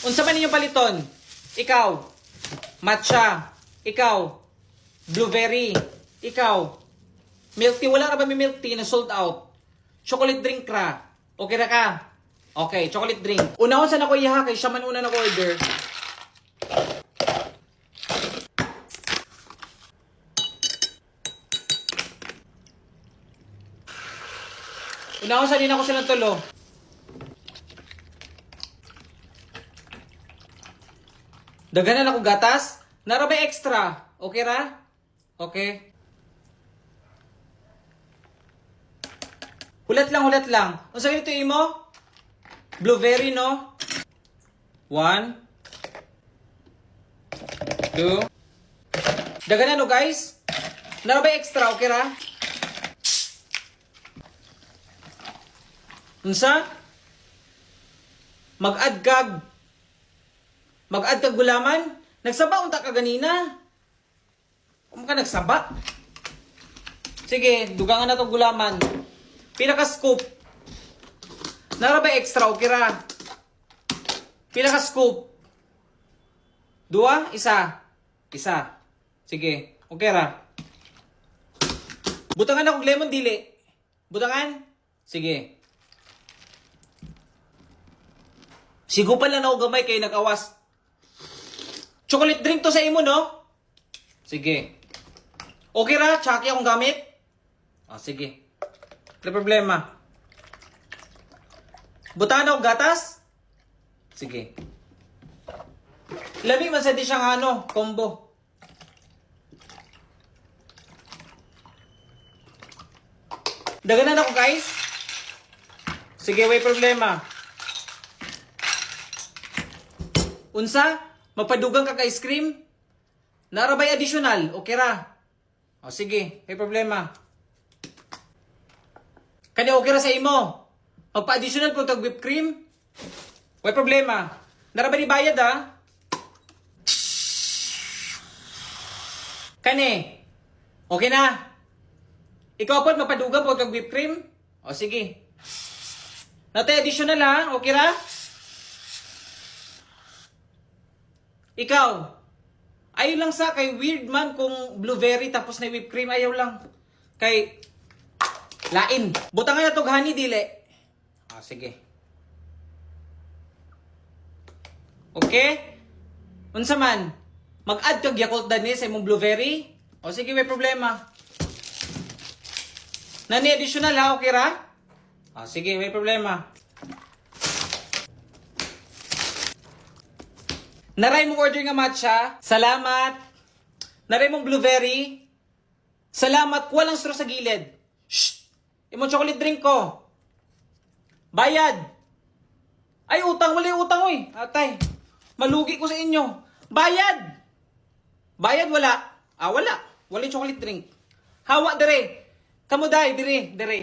Unsa man ninyo paliton? Ikaw, matcha. Ikaw, blueberry. Ikaw, milk tea. Wala ra ba may milk tea na sold out? Chocolate drink ra. Okay ra ka? Okay, chocolate drink. Unahon sa nako iha kay siya man una nako order. Unahon sa din ako silang tulo. Daganan ako gatas. Nara ba extra? Okay ra? Okay. Hulat lang, hulat lang. Unsa ganito imo? Blueberry, no? 1 2. Daganan no, guys. Nara ba extra? Okay ra? Unsa? Mag-add kag gulaman? Nagsaba unta ka ganina. Kung ka nagsaba? Sige, dugangan na to gulaman. Pila ka scoop? Nara ba extra? Okay ra? Pila ka scoop? 2? Isa? Isa. Sige, okay ra? Butangan ako lemon dili. Butangan? Sige. Sigupan lang ako gamay kay nag-awas. Chocolate drink to sa imo, no? Sige. Okay ra? Tsaki akong gamit? Sige. Wala problema. Butangan ako gatas? Sige. Labi man sa di siyang combo. Daganan ako, guys. Sige, may problema. Unsa? Magpadugang ka ka ice cream? Narabay additional, okay ra? Sige, may problema. Kani okay ra sa imo? Magpa-additional po tag whipped cream? May problema. Narabay ni bayad ha? Kani? Okay na? Ikaw po magpadugang po tag whipped cream? Sige. Natay additional ha? Okay ra? Ikaw, ayaw lang sa kay weird man kung blueberry tapos na whipped cream, ayaw lang. Kay lain. Butangan na tog honey dili. Sige. Okay? Unsa man? Mag-add kag Yakult dani sa imong blueberry? Sige, may problema. Nani additional ha, okay ra? Sige, may problema. Naray mong order nga matcha. Salamat. Naray mong blueberry. Salamat. Walang straw sa gilid. Shh! Imong chocolate drink ko. Bayad. Ay, utang. Wala yung utang, oy. Atay. Malugi ko sa inyo. Bayad. Bayad, wala. Wala. Wala yung chocolate drink. Hawa, dire. Kamuday, dire.